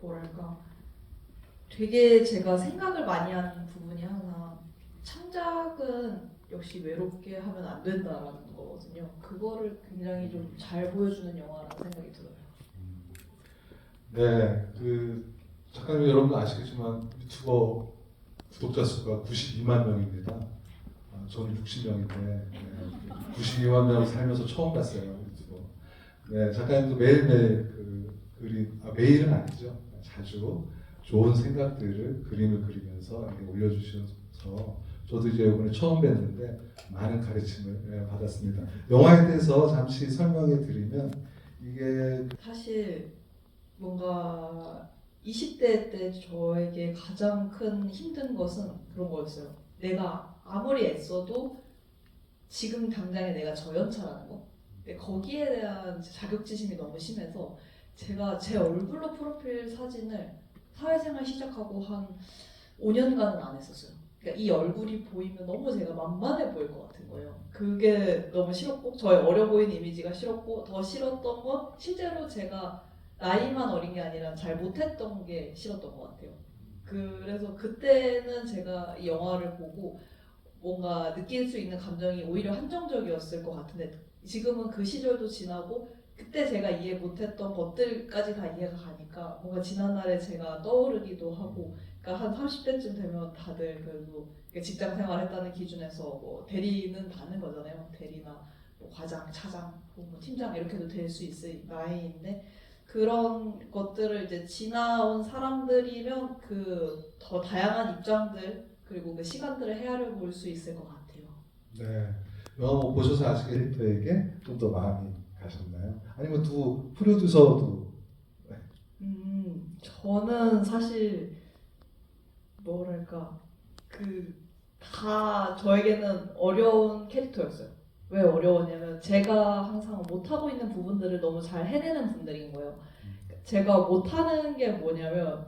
뭐랄까 되게 제가 생각을 많이 하는 부분이 하나, 창작은 역시 외롭게 하면 안 된다라는 거거든요. 그거를 굉장히 좀 잘 보여주는 영화라는 생각이 들어요. 네, 작가님 여러분도 아시겠지만 유튜버 구독자 수가 92만 명입니다. 저는 60명인데 92만 명 살면서 처음 봤어요, 유튜버. 네, 작가님도 매일매일 매일은 아니죠. 자주 좋은 생각들을 그림을 그리면서 이렇게 올려주셔서 저도 이제 이번에 처음 뵀는데 많은 가르침을 받았습니다. 영화에 대해서 잠시 설명해 드리면 이게 사실 뭔가 20대 때 저에게 가장 큰 힘든 것은 그런 거였어요. 내가 아무리 애써도 지금 당장에 내가 저연차라는 거. 근데 거기에 대한 자격지심이 너무 심해서 제가 제 얼굴로 프로필 사진을 사회생활 시작하고 한 5년간은 안 했었어요. 그러니까 이 얼굴이 보이면 너무 제가 만만해 보일 것 같은 거예요. 그게 너무 싫었고, 저의 어려 보이는 이미지가 싫었고, 더 싫었던 건 실제로 제가 나이만 어린 게 아니라 잘 못했던 게 싫었던 것 같아요. 그래서 그때는 제가 이 영화를 보고 뭔가 느낄 수 있는 감정이 오히려 한정적이었을 것 같은데, 지금은 그 시절도 지나고 그때 제가 이해 못했던 것들까지 다 이해가 가니까 뭔가 지난날에 제가 떠오르기도 하고, 그러니까 한 30대쯤 되면 다들 그래도 직장 생활했다는 기준에서 뭐 대리는 다는 거잖아요. 대리나 뭐 과장, 차장, 뭐 팀장 이렇게도 될 수 있을 나이인데, 그런 것들을 이제 지나온 사람들이면 그 더 다양한 입장들 그리고 그 시간들을 헤아려 볼 수 있을 것 같아요. 네, 영화 뭐 보셔서 아시게 캐릭터에게 좀 더 마음이 가셨나요? 아니면 두 프로듀서도 저는 사실 뭐랄까 다 저에게는 어려운 캐릭터였어요. 왜 어려웠냐면 제가 항상 못하고 있는 부분들을 너무 잘 해내는 분들인 거예요. 제가 못하는 게 뭐냐면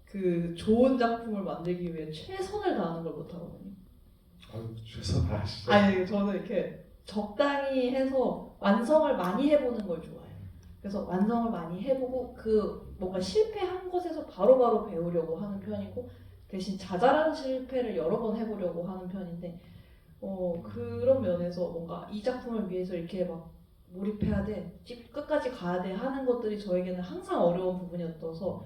그 좋은 작품을 만들기 위해 최선을 다하는 걸 못하거든요. 최선 다하시죠. 아니 저는 이렇게 적당히 해서 완성을 많이 해보는 걸 좋아해요. 그래서 완성을 많이 해보고 그 뭔가 실패한 것에서 바로바로 배우려고 하는 편이고, 대신 자잘한 실패를 여러 번 해보려고 하는 편인데, 그런 면에서 뭔가 이 작품을 위해서 이렇게 막 몰입해야 돼, 끝까지 가야 돼 하는 것들이 저에게는 항상 어려운 부분이었어서,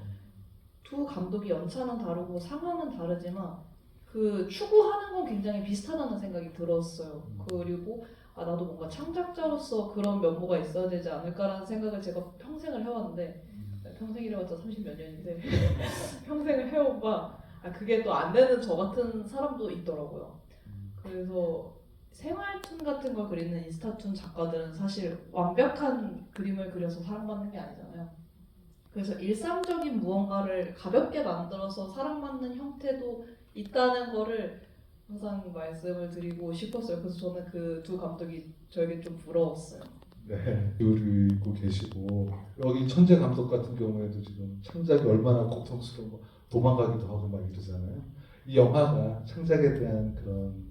두 감독이 연차는 다르고 상황은 다르지만 그 추구하는 건 굉장히 비슷하다는 생각이 들었어요. 그리고 나도 뭔가 창작자로서 그런 면모가 있어야 되지 않을까라는 생각을 제가 평생을 해왔는데, 평생이래봤자 30몇 년인데 평생을 해오봐 그게 또 안 되는 저 같은 사람도 있더라고요. 그래서 생활툰 같은 걸 그리는 인스타툰 작가들은 사실 완벽한 그림을 그려서 사랑받는 게 아니잖아요. 그래서 일상적인 무언가를 가볍게 만들어서 사랑받는 형태도 있다는 거를 항상 말씀을 드리고 싶었어요. 그래서 저는 그 두 감독이 저에게 좀 부러웠어요. 네, 그리고 계시고 여기 천재 감독 같은 경우에도 지금 창작이 얼마나 고통스러운 거 도망가기도 하고 막 이러잖아요. 이 영화가 창작에 대한 그런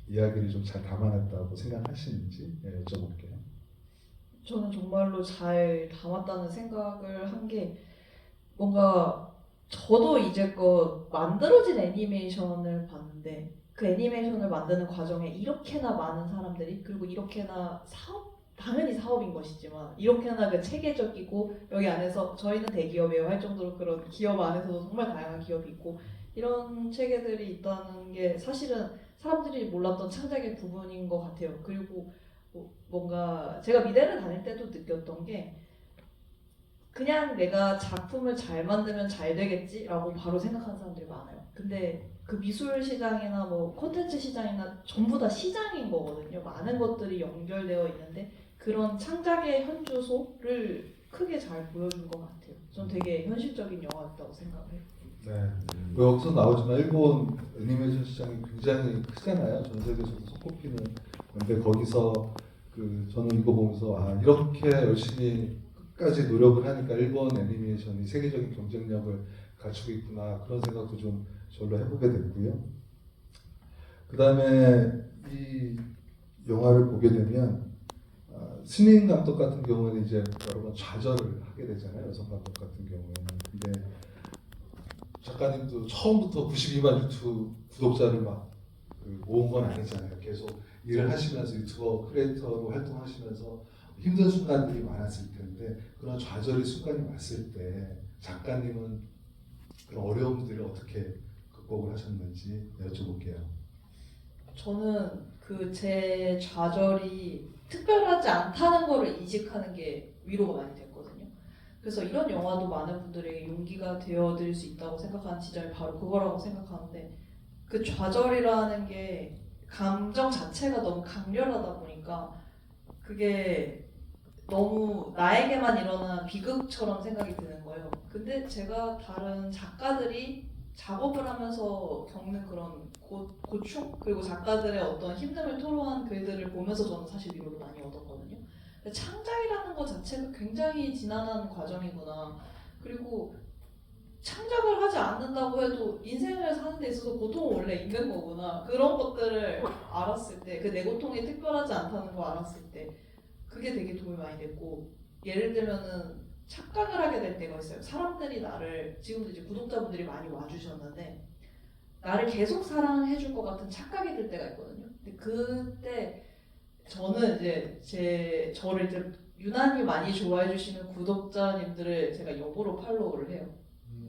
이야기를 좀 잘 담아냈다고 생각하시는지 여쭤볼게요. 저는 정말로 잘 담았다는 생각을 한 게, 뭔가 저도 이제껏 만들어진 애니메이션을 봤는데 그 애니메이션을 만드는 과정에 이렇게나 많은 사람들이, 그리고 이렇게나 당연히 사업인 것이지만 이렇게나 그 체계적이고, 여기 안에서 저희는 대기업이에요 할 정도로 그런 기업 안에서도 정말 다양한 기업이 있고 이런 체계들이 있다는 게 사실은 사람들이 몰랐던 창작의 부분인 것 같아요. 그리고 뭔가 제가 미대를 다닐 때도 느꼈던 게, 그냥 내가 작품을 잘 만들면 잘 되겠지라고 바로 생각하는 사람들이 많아요. 근데 그 미술 시장이나 뭐 콘텐츠 시장이나 전부 다 시장인 거거든요. 많은 것들이 연결되어 있는데 그런 창작의 현주소를 크게 잘 보여준 것 같아요. 전 되게 현실적인 영화였다고 생각해요. 네, 뭐 여기서 나오지만 일본 애니메이션 시장이 굉장히 크잖아요. 전 세계에서도 손꼽히는. 근데 거기서 저는 이거 보면서 이렇게 열심히 끝까지 노력을 하니까 일본 애니메이션이 세계적인 경쟁력을 갖추고 있구나 그런 생각도 좀 저로 해보게 됐고요. 그 다음에 이 영화를 보게 되면 스민 감독 같은 경우에는 이제 여러 번 좌절을 하게 되잖아요. 여성 감독 같은 경우에는. 작가님도 처음부터 92만 유튜브 구독자를 모은 건 아니잖아요. 계속 일을 하시면서 유튜버 크리에이터로 활동하시면서 힘든 순간들이 많았을 텐데 그런 좌절의 순간이 왔을 때 작가님은 그런 어려움들을 어떻게 극복을 하셨는지 여쭤볼게요. 저는 그 제 좌절이 특별하지 않다는 거를 인식하는 게 위로가 많이 됐거든요. 그래서 이런 영화도 많은 분들에게 용기가 되어드릴 수 있다고 생각하는 지점이 바로 그거라고 생각하는데, 그 좌절이라는 게 감정 자체가 너무 강렬하다 보니까 그게 너무 나에게만 일어난 비극처럼 생각이 드는 거예요. 근데 제가 다른 작가들이 작업을 하면서 겪는 그런 고충, 그리고 작가들의 어떤 힘듦을 토로한 글들을 보면서 저는 사실 위로를 많이 얻었거든요. 창작이라는 것 자체가 굉장히 지난한 과정이구나. 그리고 창작을 하지 않는다고 해도 인생을 사는 데 있어서 고통은 원래 있는 거구나. 그런 것들을 알았을 때, 그 내 고통이 특별하지 않다는 걸 알았을 때 그게 되게 도움이 많이 됐고, 예를 들면은 착각을 하게 될 때가 있어요. 사람들이 나를, 지금도 이제 구독자분들이 많이 와주셨는데 나를 계속 사랑해줄 것 같은 착각이 들 때가 있거든요. 근데 그때 저는 이제 저를 이제 유난히 많이 좋아해 주시는 구독자님들을 제가 역으로 팔로우를 해요.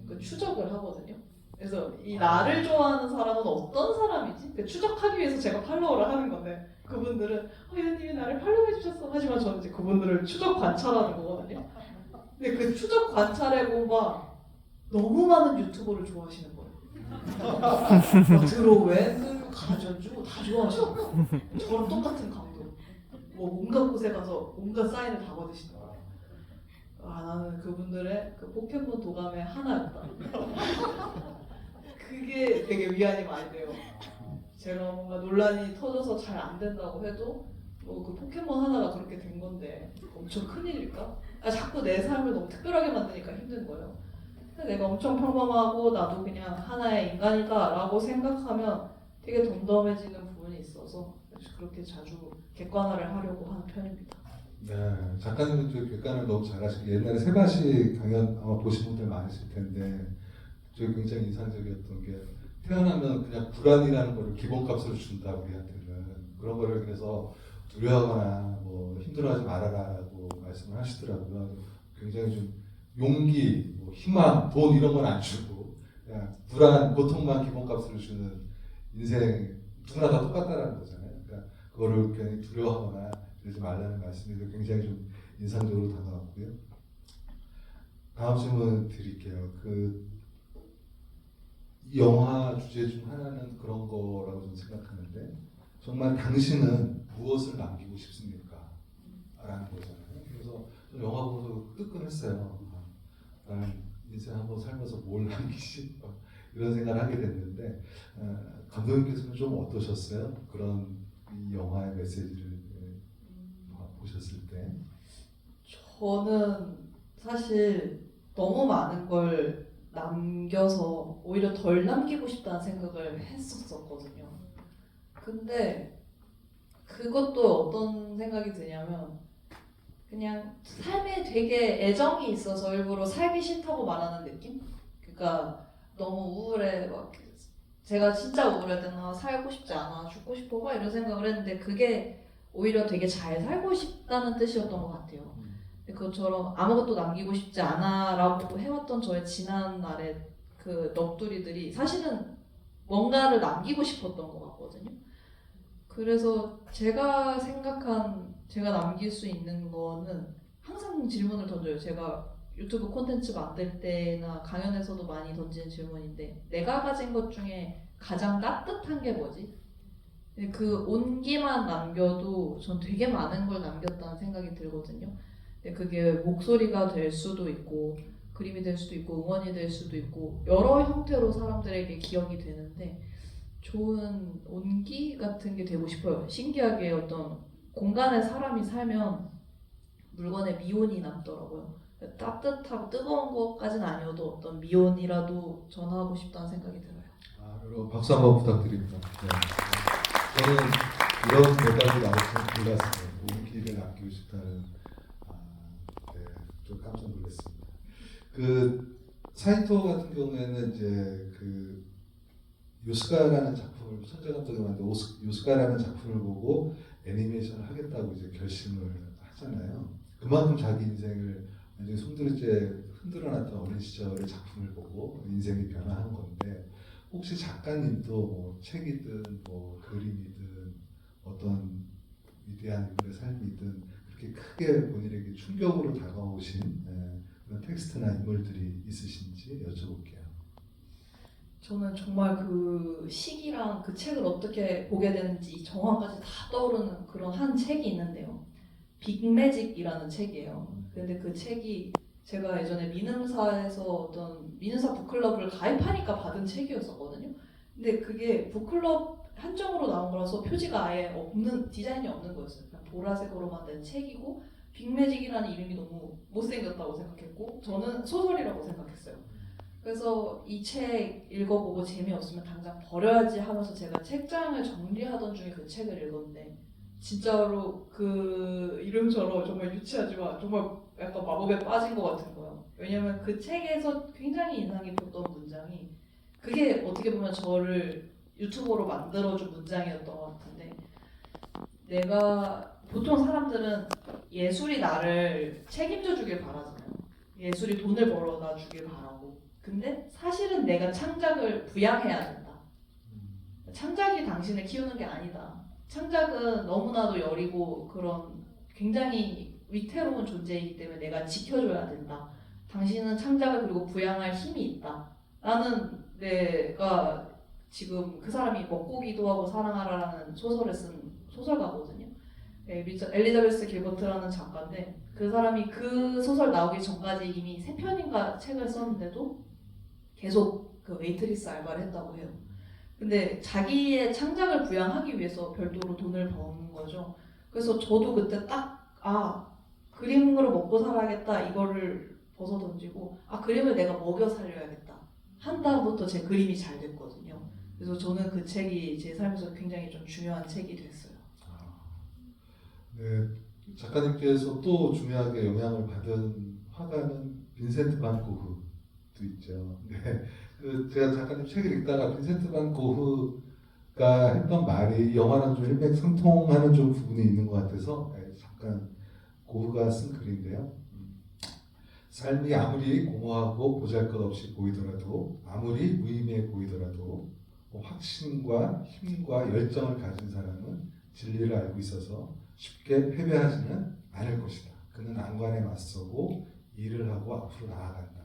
그 추적을 하거든요. 그래서 이 나를 좋아하는 사람은 어떤 사람이지? 그 추적하기 위해서 제가 팔로우를 하는 건데, 그분들은 회원님이 나를 팔로우해 주셨어 하지만 저는 이제 그분들을 추적 관찰하는 거거든요. 근데 그 추적 관찰해보면 너무 많은 유튜버를 좋아하시는 거예요. 드로웬, 가전주 다 좋아하시는 거예요. 저랑 똑같은 감동. 뭐 온갖 곳에 가서 온갖 사인을 다 받으시는 거예요. 아, 나는 그분들의 그 포켓몬 도감의 하나였다. 그게 되게 위안이 많이 돼요. 제가 뭔가 논란이 터져서 잘 안 된다고 해도 뭐 그 포켓몬 하나가 그렇게 된 건데 엄청 큰일일까? 자꾸 내 삶을 너무 특별하게 만드니까 힘든 거예요. 근데 내가 엄청 평범하고 나도 그냥 하나의 인간이다 라고 생각하면 되게 덤덤해지는 부분이 있어서 그렇게 자주 객관화를 하려고 하는 편입니다. 네, 작가님은 저 객관을 너무 잘하시고 옛날에 세바시 강연 아마 보신 분들 많으실 텐데 저 굉장히 인상적이었던 게 태어나면 그냥 불안이라는 거를 기본값으로 준다 우리한테는. 그런 거를 그래서 두려워하거나 뭐 힘들어하지 말아라라고 말씀을 하시더라고요. 굉장히 좀 용기, 뭐 희망, 돈 이런 건 안 주고 그냥 불안, 고통만 기본값으로 주는 인생, 누구나 다 똑같다라는 거잖아요. 그러니까 그거를 괜히 두려워하거나 그러지 말라는 말씀이 굉장히 좀 인상적으로 다가왔고요. 다음 질문 드릴게요. 이 영화 주제 중 하나는 그런 거라고 저는 생각하는데, 정말 당신은 무엇을 남기고 싶습니까? 라는 거잖아요. 그래서 영화 보면서 뜨끔했어요. 나는 인생 한번 살면서 뭘 남기지? 이런 생각을 하게 됐는데, 감독님께서는 좀 어떠셨어요? 그런 이 영화의 메시지를 보셨을 때. 저는 사실 너무 많은 걸 남겨서 오히려 덜 남기고 싶다는 생각을 했었거든요. 근데 그것도 어떤 생각이 드냐면, 그냥 삶에 되게 애정이 있어서 일부러 살기 싫다고 말하는 느낌? 그러니까 너무 우울해, 막 제가 진짜 우울해되나, 살고 싶지 않아, 죽고 싶어, 막 이런 생각을 했는데 그게 오히려 되게 잘 살고 싶다는 뜻이었던 것 같아요. 그것처럼 아무것도 남기고 싶지 않아 라고 해왔던 저의 지난날의 그 넋두리들이 사실은 뭔가를 남기고 싶었던 것 같거든요. 그래서 제가 생각한, 제가 남길 수 있는 거는 항상 질문을 던져요. 제가 유튜브 콘텐츠 만들 때나 강연에서도 많이 던지는 질문인데, 내가 가진 것 중에 가장 따뜻한 게 뭐지? 그 온기만 남겨도 전 되게 많은 걸 남겼다는 생각이 들거든요. 그게 목소리가 될 수도 있고 그림이 될 수도 있고 응원이 될 수도 있고 여러 형태로 사람들에게 기억이 되는데, 좋은 온기 같은 게 되고 싶어요. 신기하게 어떤 공간에 사람이 살면 물건에 미온이 남더라고요. 따뜻하고 뜨거운 것까지는 아니어도 어떤 미온이라도 전하고 싶다는 생각이 들어요. 여러분 박수 한번 부탁드립니다. 네. 저는 이런 대답이 나올 줄 몰랐어요. 온기를 남기고 싶다는. 네, 좀 깜짝 놀랐습니다. 사이토 같은 경우에는 이제 그 요스카라는 작품을 천재 감독이 만든 요스카라는 작품을 보고 애니메이션을 하겠다고 이제 결심을 하잖아요. 그만큼 자기 인생을 완전히 손들이째 흔들어놨던 어린 시절의 작품을 보고 인생이 변화한 건데 혹시 작가님도 뭐 책이든 뭐 그림이든 어떤 위대한 인물의 삶이든 그렇게 크게 본인에게 충격으로 다가오신 그런 텍스트나 인물들이 있으신지 여쭤볼게요. 저는 정말 그 시기랑 그 책을 어떻게 보게 되는지 정황까지 다 떠오르는 그런 한 책이 있는데요. 빅매직이라는 책이에요. 근데 그 책이 제가 예전에 미능사에서 어떤 미능사 북클럽을 가입하니까 받은 책이었었거든요. 근데 그게 북클럽 한정으로 나온 거라서 표지가 아예 없는, 디자인이 없는 거였어요. 그냥 보라색으로만 된 책이고 빅매직이라는 이름이 너무 못생겼다고 생각했고 저는 소설이라고 생각했어요. 그래서 이 책 읽어보고 재미없으면 당장 버려야지 하면서 제가 책장을 정리하던 중에 그 책을 읽었는데 진짜로 그 이름처럼 정말 유치하지만 정말 약간 마법에 빠진 것 같은 거예요. 왜냐면 그 책에서 굉장히 인상 깊었던 문장이 그게 어떻게 보면 저를 유튜버로 만들어준 문장이었던 것 같은데 내가 보통 사람들은 예술이 나를 책임져 주길 바라잖아요. 예술이 돈을 벌어다 주길 바라고. 근데 사실은 내가 창작을 부양해야 된다. 창작이 당신을 키우는 게 아니다. 창작은 너무나도 여리고 그런 굉장히 위태로운 존재이기 때문에 내가 지켜줘야 된다. 당신은 창작을 그리고 부양할 힘이 있다. 라는 내가 지금 그 사람이 먹고 기도하고 사랑하라라는 소설을 쓴 소설가거든요. 엘리자베스 길버트라는 작가인데 그 사람이 그 소설 나오기 전까지 이미 3편인가 책을 썼는데도 계속 그 웨이트리스 알바를 했다고 해요. 근데 자기의 창작을 부양하기 위해서 별도로 돈을 버는 거죠. 그래서 저도 그때 딱 그림으로 먹고 살아야겠다 이거를 벗어 던지고 그림을 내가 먹여 살려야겠다 한 다음부터 제 그림이 잘 됐거든요. 그래서 저는 그 책이 제 삶에서 굉장히 좀 중요한 책이 됐어요. 네, 작가님께서 또 중요하게 영향을 받은 화가는 빈센트 반 고흐도 있죠. 네, 제가 작가님 책을 읽다가 빈센트 반 고흐가 했던 말이 영화랑 좀 일맥상통하는 좀 부분이 있는 것 같아서 잠깐 고흐가 쓴 글인데요. 삶이 아무리 공허하고 보잘것없이 보이더라도 아무리 무의미해 보이더라도 확신과 힘과 열정을 가진 사람은 진리를 알고 있어서 쉽게 패배하지는 않을 것이다. 그는 난관에 맞서고 일을 하고 앞으로 나아간다.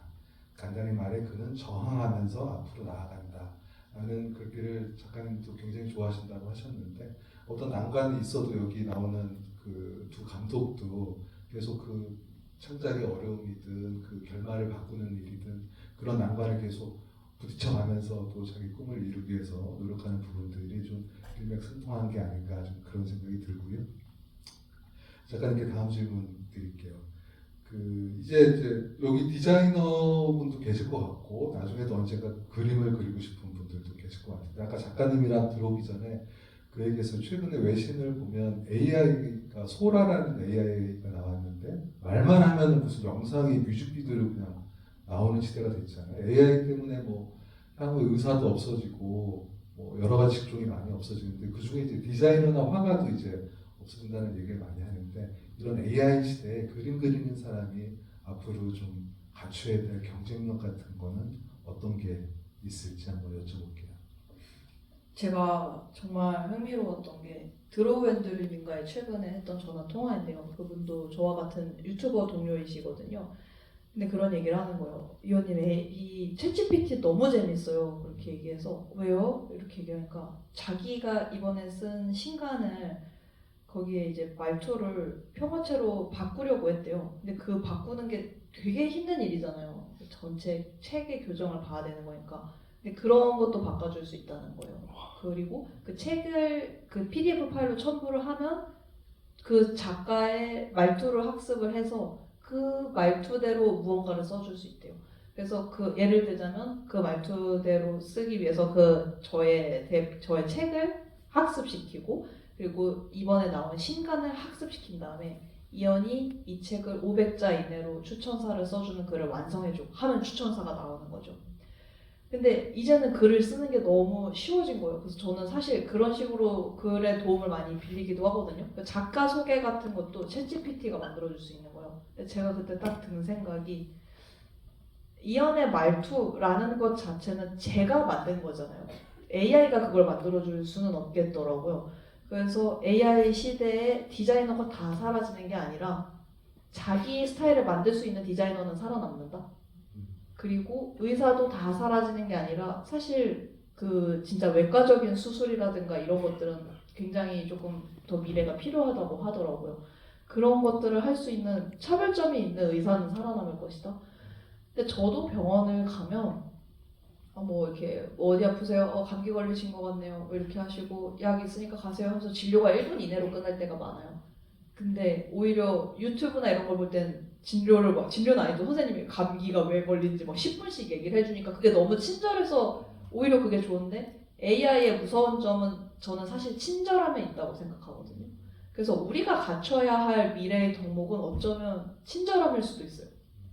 간단히 말해 그는 저항하면서 앞으로 나아간다. 라는 글귀를 작가님도 굉장히 좋아하신다고 하셨는데 어떤 난관이 있어도 여기 나오는 그 두 감독도 계속 그 창작의 어려움이든 그 결말을 바꾸는 일이든 그런 난관을 계속 부딪혀가면서 또 자기 꿈을 이루기 위해서 노력하는 부분들이 좀 일맥상통한 게 아닌가 좀 그런 생각이 들고요. 작가님께 다음 질문 드릴게요. 이제 여기 디자이너분도 계실 것 같고 나중에도 언젠가 그림을 그리고 싶은 분들도 계실 것 같은데 아까 작가님이랑 들어오기 전에 그 얘기에서 최근에 외신을 보면 AI가 소라라는 AI가 나왔는데 말만 하면 무슨 영상이 뮤직비디오로 그냥 나오는 시대가 됐잖아요. AI 때문에 뭐 향후 의사도 없어지고 뭐 여러 가지 직종이 많이 없어지는데 그 중에 이제 디자이너나 화가도 이제 없어진다는 얘기를 많이 하는데 이런 AI 시대에 그림 그리는 사람이 앞으로 좀 갖춰야 될 경쟁력 같은 거는 어떤 게 있을지 한번 여쭤볼게요. 제가 정말 흥미로웠던 게 드로우 앤들님과의 최근에 했던 전화 통화인데요. 그분도 저와 같은 유튜버 동료이시거든요. 근데 그런 얘기를 하는 거예요. 이원님, 이 챗GPT 너무 재밌어요. 그렇게 얘기해서 왜요? 이렇게 얘기하니까 자기가 이번에 쓴 신간을 거기에 이제 말투를 평화체로 바꾸려고 했대요. 근데 그 바꾸는 게 되게 힘든 일이잖아요. 전체 책의 교정을 봐야 되는 거니까. 근데 그런 것도 바꿔줄 수 있다는 거예요. 그리고 그 책을 그 PDF 파일로 첨부를 하면 그 작가의 말투를 학습을 해서 그 말투대로 무언가를 써줄 수 있대요. 그래서 그 예를 들자면 그 말투대로 쓰기 위해서 저의 책을 학습시키고 그리고 이번에 나온 신간을 학습시킨 다음에 이연이 이 책을 500자 이내로 추천사를 써주는 글을 완성해줘 하면 추천사가 나오는 거죠. 근데 이제는 글을 쓰는 게 너무 쉬워진 거예요. 그래서 저는 사실 그런 식으로 글의 도움을 많이 빌리기도 하거든요. 작가 소개 같은 것도 챗GPT가 만들어줄 수 있는 거예요. 근데 제가 그때 딱 든 생각이 이연의 말투라는 것 자체는 제가 만든 거잖아요. AI가 그걸 만들어줄 수는 없겠더라고요. 그래서 AI 시대에 디자이너가 다 사라지는 게 아니라 자기 스타일을 만들 수 있는 디자이너는 살아남는다. 그리고 의사도 다 사라지는 게 아니라 사실 그 진짜 외과적인 수술이라든가 이런 것들은 굉장히 조금 더 미래가 필요하다고 하더라고요. 그런 것들을 할 수 있는 차별점이 있는 의사는 살아남을 것이다. 근데 저도 병원을 가면 뭐 이렇게 어디 아프세요? 감기 걸리신 것 같네요. 뭐 이렇게 하시고 약 있으니까 가세요 하면서 진료가 1분 이내로 끝날 때가 많아요. 근데 오히려 유튜브나 이런 걸 볼 땐 진료를 막 진료는 아니죠. 선생님이 감기가 왜 걸린지 막 10분씩 얘기를 해주니까 그게 너무 친절해서 오히려 그게 좋은데 AI의 무서운 점은 저는 사실 친절함에 있다고 생각하거든요. 그래서 우리가 갖춰야 할 미래의 덕목은 어쩌면 친절함일 수도 있어요.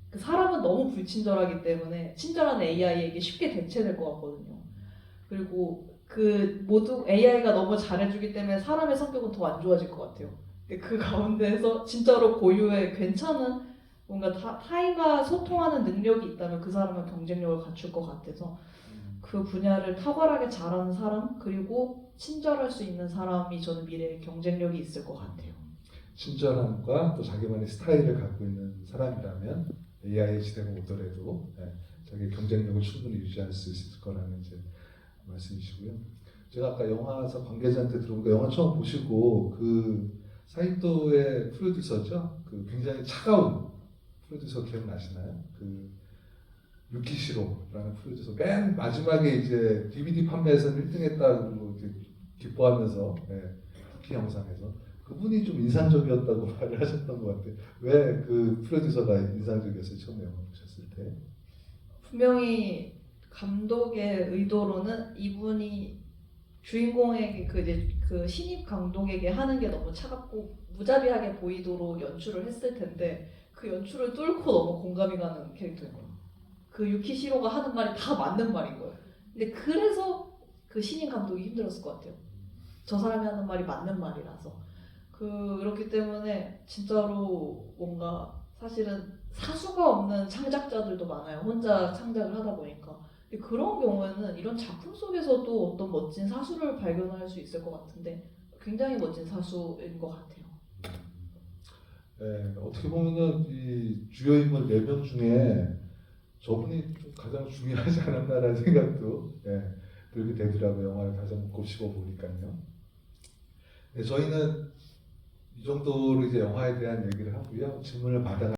그 사람은 너무 불친절하기 때문에 친절한 AI에게 쉽게 대체될 것 같거든요. 그리고 그 모두 AI가 너무 잘해주기 때문에 사람의 성격은 더 안 좋아질 것 같아요. 근데 그 가운데서 진짜로 고유의 괜찮은 뭔가 타인과 소통하는 능력이 있다면 그 사람은 경쟁력을 갖출 것 같아서 그 분야를 탁월하게 잘하는 사람 그리고 친절할 수 있는 사람이 저는 미래에 경쟁력이 있을 것 같아요. 친절함과 또 자기만의 스타일을 갖고 있는 사람이라면 AI 시대가 오더라도 자기 경쟁력을 충분히 유지할 수 있을 거라는 이제 말씀이시고요. 제가 아까 영화사 관계자한테 들어보니까 영화 처음 보시고 그 사이토의 프로듀서죠. 그 굉장히 차가운 프로듀서 기억나시나요? 그 유키시로라는 프로듀서 맨 마지막에 이제 DVD 판매에서는 1등했다고 기뻐하면서 쿠키 영상에서 그분이 좀 인상적이었다고 말을 하셨던 것 같아요. 왜 그 프로듀서가 인상적이었어요? 처음 영화 보셨을 때? 분명히 감독의 의도로는 이분이 주인공에게 그 신입 감독에게 하는 게 너무 차갑고 무자비하게 보이도록 연출을 했을 텐데 그 연출을 뚫고 너무 공감이 가는 캐릭터인 거예요. 그 유키시로가 하는 말이 다 맞는 말인 거예요. 근데 그래서 그 신인 감독이 힘들었을 것 같아요. 저 사람이 하는 말이 맞는 말이라서. 그렇기 때문에 진짜로 뭔가 사실은 사수가 없는 창작자들도 많아요. 혼자 창작을 하다 보니까. 근데 그런 경우에는 이런 작품 속에서도 어떤 멋진 사수를 발견할 수 있을 것 같은데 굉장히 멋진 사수인 것 같아요. 어떻게 보면은 이 주요 인물 4명 중에 저분이 좀 가장 중요하지 않았나라는 생각도 들게 되더라고요. 영화를 다시 한번 곱씹어 보니까요. 저희는 이 정도로 이제 영화에 대한 얘기를 하고요. 질문을 받아